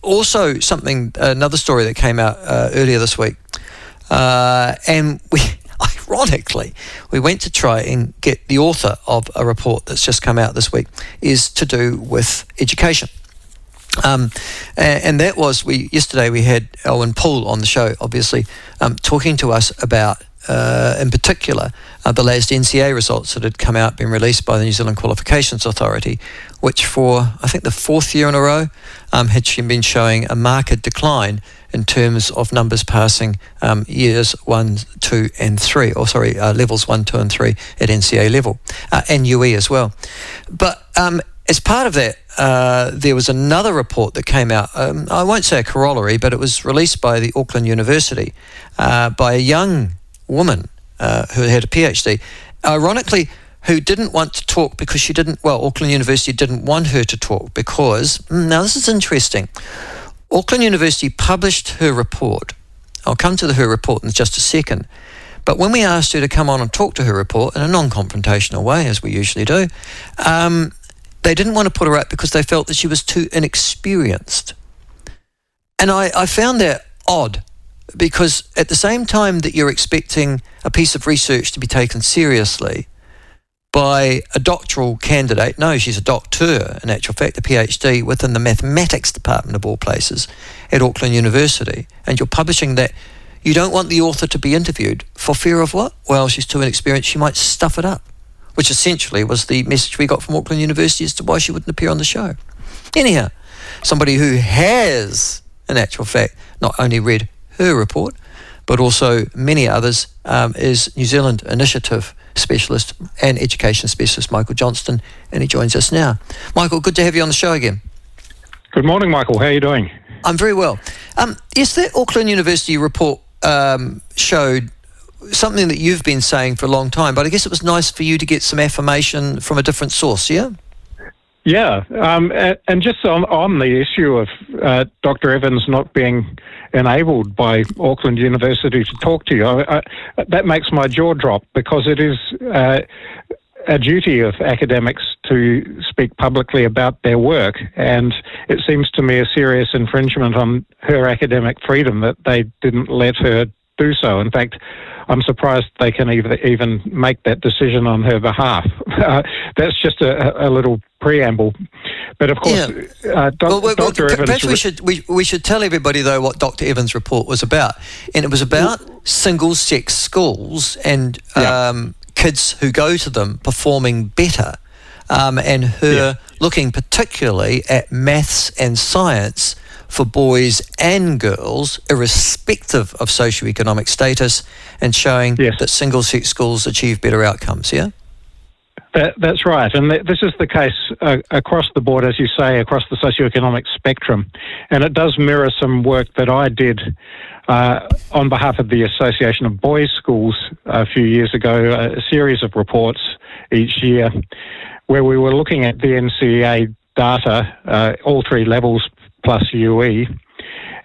also another story that came out earlier this week, and ironically, we went to try and get the author of a report that's just come out this week, is to do with education. And that was, yesterday we had Owen Poole on the show, obviously, talking to us about, in particular, the latest NCEA results that had come out, been released by the New Zealand Qualifications Authority, which for, I think, the fourth year in a row, had been showing a marked decline in terms of numbers passing years 1, 2 and 3, levels 1, 2 and 3 at NCEA level, and UE as well. But as part of that, there was another report that came out, I won't say a corollary, but it was released by the Auckland University by a young woman who had a PhD, ironically, who didn't want to talk because Auckland University didn't want her to talk because, now this is interesting, Auckland University published her report. I'll come to her report in just a second. But when we asked her to come on and talk to her report in a non-confrontational way, as we usually do, they didn't want to put her up because they felt that she was too inexperienced. And I found that odd, because at the same time that you're expecting a piece of research to be taken seriously by a doctoral candidate, no, she's a doctor, in actual fact, a PhD within the mathematics department of all places at Auckland University, and you're publishing that, you don't want the author to be interviewed for fear of what? Well, she's too inexperienced, she might stuff it up, which essentially was the message we got from Auckland University as to why she wouldn't appear on the show. Anyhow, somebody who has, in actual fact, not only read her report, but also many others, is New Zealand Initiative Specialist and Education Specialist Michael Johnston, and he joins us now. Michael, good to have you on the show again. Good morning, Michael. How are you doing? I'm very well. Yes, that Auckland University report showed something that you've been saying for a long time, but I guess it was nice for you to get some affirmation from a different source, yeah? Yeah, and just on the issue of Dr. Evans not being enabled by Auckland University to talk to you, that makes my jaw drop, because it is a duty of academics to speak publicly about their work, and it seems to me a serious infringement on her academic freedom that they didn't let her do so. In fact, I'm surprised they can even make that decision on her behalf. That's just a little preamble. But of course, Dr. Evans... Perhaps we should tell everybody, though, what Dr. Evans' report was about. And it was about single-sex schools and kids who go to them performing better, and her looking particularly at maths and science for boys and girls, irrespective of socioeconomic status, and showing that single-sex schools achieve better outcomes, yeah? That's right, and this is the case across the board, as you say, across the socioeconomic spectrum, and it does mirror some work that I did on behalf of the Association of Boys' Schools a few years ago, a series of reports each year, where we were looking at the NCEA data, all three levels plus UE,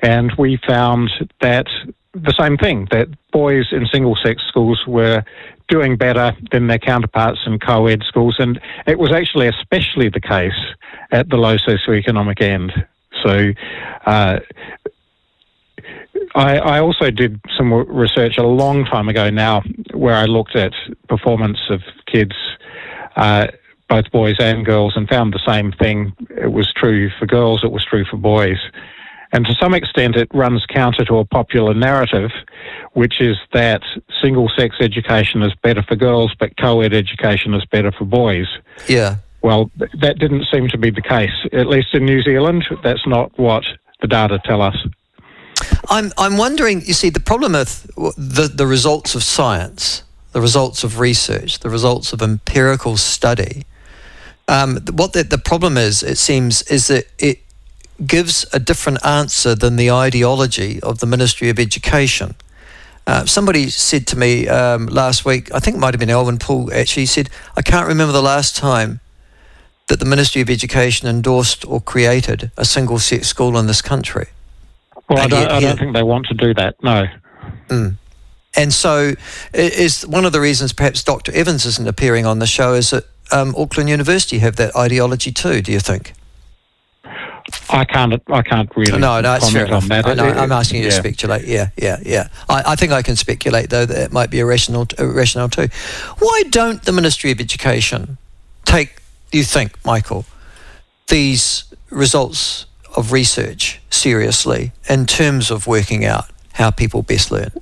and we found that the same thing, that boys in single-sex schools were doing better than their counterparts in co-ed schools, and it was actually especially the case at the low socioeconomic end. So I also did some research a long time ago now where I looked at performance of kids, both boys and girls, and found the same thing. It was true for girls, it was true for boys. And to some extent, it runs counter to a popular narrative, which is that single-sex education is better for girls, but co-ed education is better for boys. Yeah. Well, that didn't seem to be the case. At least in New Zealand, that's not what the data tell us. I'm wondering, you see, the problem with the results of science, the results of research, the results of empirical study, what the problem is, it seems, is that it gives a different answer than the ideology of the Ministry of Education. Somebody said to me last week, I think it might have been Owen Poole actually, said, I can't remember the last time that the Ministry of Education endorsed or created a single-sex school in this country. Well, I don't think they want to do that, no. And so is one of the reasons perhaps Dr. Evans isn't appearing on the show is that Auckland University have that ideology too, do you think? I can't really comment on that. I'm asking you to speculate. Yeah. I think I can speculate, though, that it might be rational too. Why don't the Ministry of Education take, you think, Michael, these results of research seriously in terms of working out how people best learn?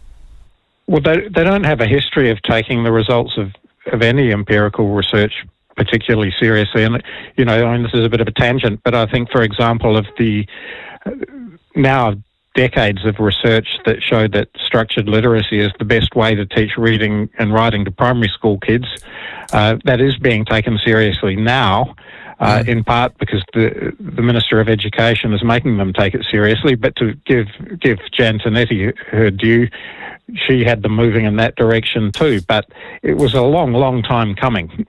Well, they don't have a history of taking the results of any empirical research particularly seriously. And, this is a bit of a tangent, but I think, for example, of the now decades of research that show that structured literacy is the best way to teach reading and writing to primary school kids, that is being taken seriously now, in part because the Minister of Education is making them take it seriously. But to give Jan Tinetti her due, she had them moving in that direction too, but it was a long, long time coming.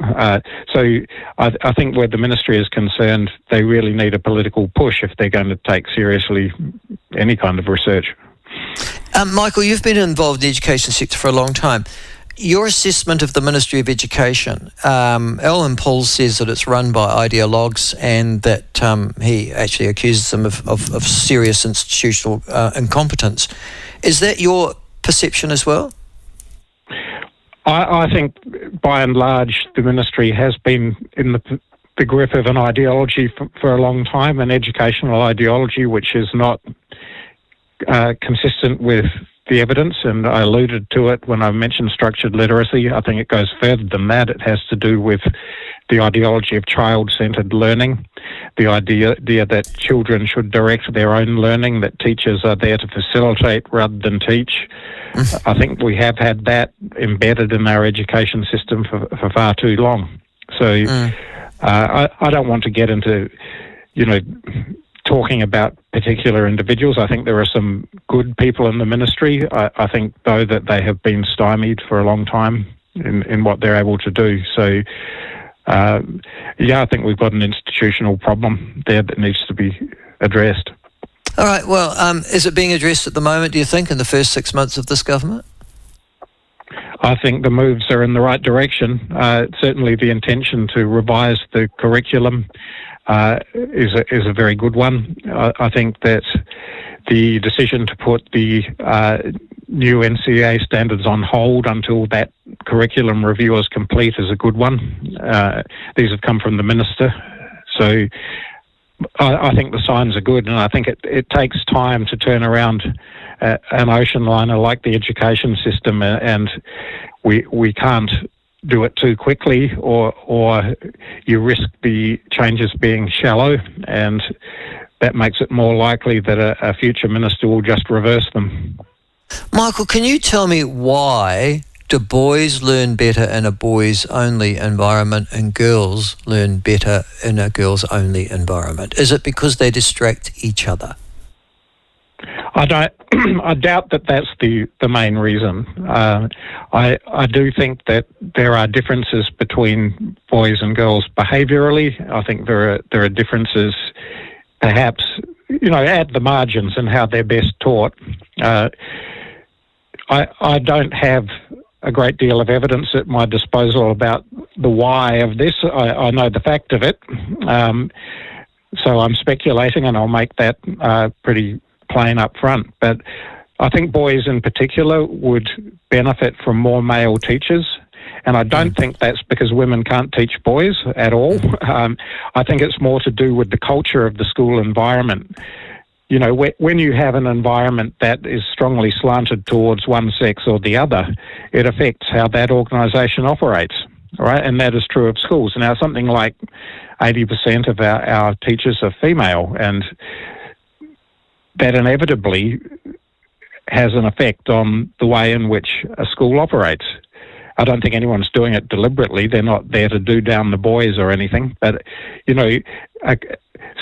So I think where the ministry is concerned, they really need a political push if they're going to take seriously any kind of research. Michael, you've been involved in the education sector for a long time. Your assessment of the Ministry of Education, Alan Paul says that it's run by ideologues and that he actually accuses them of serious institutional incompetence. Is that your perception as well? I think, by and large, the ministry has been in the grip of an ideology for a long time, an educational ideology which is not consistent with the evidence, and I alluded to it when I mentioned structured literacy. I think it goes further than that. It has to do with the ideology of child-centred learning, the idea that children should direct their own learning, that teachers are there to facilitate rather than teach. I think we have had that embedded in our education system for far too long. So I don't want to get into, talking about particular individuals. I think there are some good people in the ministry. I think, though, that they have been stymied for a long time in what they're able to do. So, I think we've got an institutional problem there that needs to be addressed. All right. Well, is it being addressed at the moment, do you think, in the first 6 months of this government? I think the moves are in the right direction. Certainly the intention to revise the curriculum is a very good one. I think that the decision to put the new NCEA standards on hold until that curriculum review is complete is a good one. These have come from the minister. So I think the signs are good, and I think it takes time to turn around an ocean liner like the education system, and we can't do it too quickly, or you risk the changes being shallow, and that makes it more likely that a future minister will just reverse them. Michael, can you tell me why do boys learn better in a boys-only environment and girls learn better in a girls-only environment? Is it because they distract each other? I doubt that that's the main reason. I do think that there are differences between boys and girls behaviourally. I think there are differences, perhaps, at the margins and how they're best taught. I don't have a great deal of evidence at my disposal about the why of this. I know the fact of it. So I'm speculating, and I'll make that pretty plain up front. But I think boys in particular would benefit from more male teachers. And I don't think that's because women can't teach boys at all. I think it's more to do with the culture of the school environment. When you have an environment that is strongly slanted towards one sex or the other, it affects how that organisation operates, right? And that is true of schools. Now, something like 80% of our teachers are female, and that inevitably has an effect on the way in which a school operates. I don't think anyone's doing it deliberately. They're not there to do down the boys or anything. But,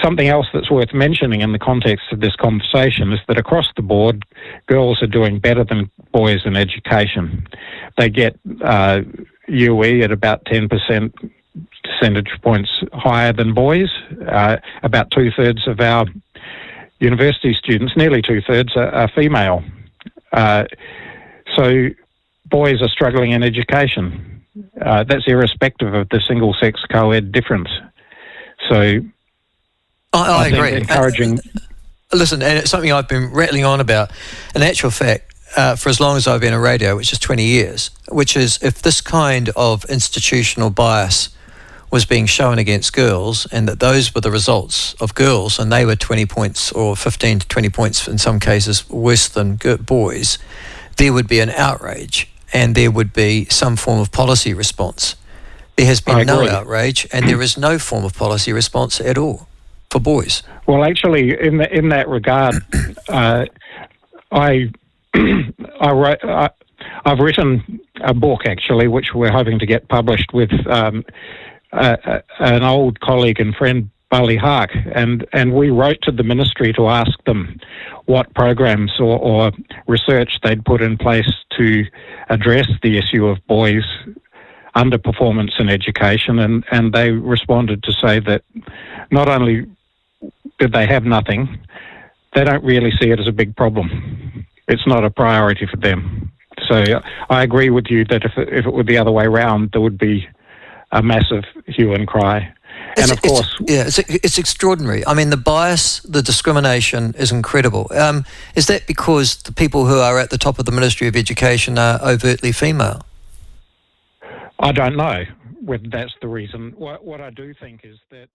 something else that's worth mentioning in the context of this conversation is that across the board, girls are doing better than boys in education. They get UE at about 10 percentage points higher than boys. About 2/3 of our university students, nearly 2/3, are female. So boys are struggling in education. That's irrespective of the single-sex co-ed difference. So I think agree. encouraging. Listen, and it's something I've been rattling on about. In actual fact, for as long as I've been in radio, which is 20 years, which is if this kind of institutional bias was being shown against girls and that those were the results of girls and they were 20 points or 15 to 20 points in some cases worse than boys, there would be an outrage and there would be some form of policy response. There has been no outrage and there is no form of policy response at all for boys. Well, actually, in that regard, I've written a book, actually, which we're hoping to get published with an old colleague and friend, Bali Hark, and we wrote to the ministry to ask them what programs or research they'd put in place to address the issue of boys' underperformance in education, and they responded to say that not only did they have nothing, they don't really see it as a big problem. It's not a priority for them. So I agree with you that if it were the other way around, there would be a massive hue and cry. And of course... It's extraordinary. I mean, the bias, the discrimination is incredible. Is that because the people who are at the top of the Ministry of Education are overtly female? I don't know whether that's the reason. What I do think is that...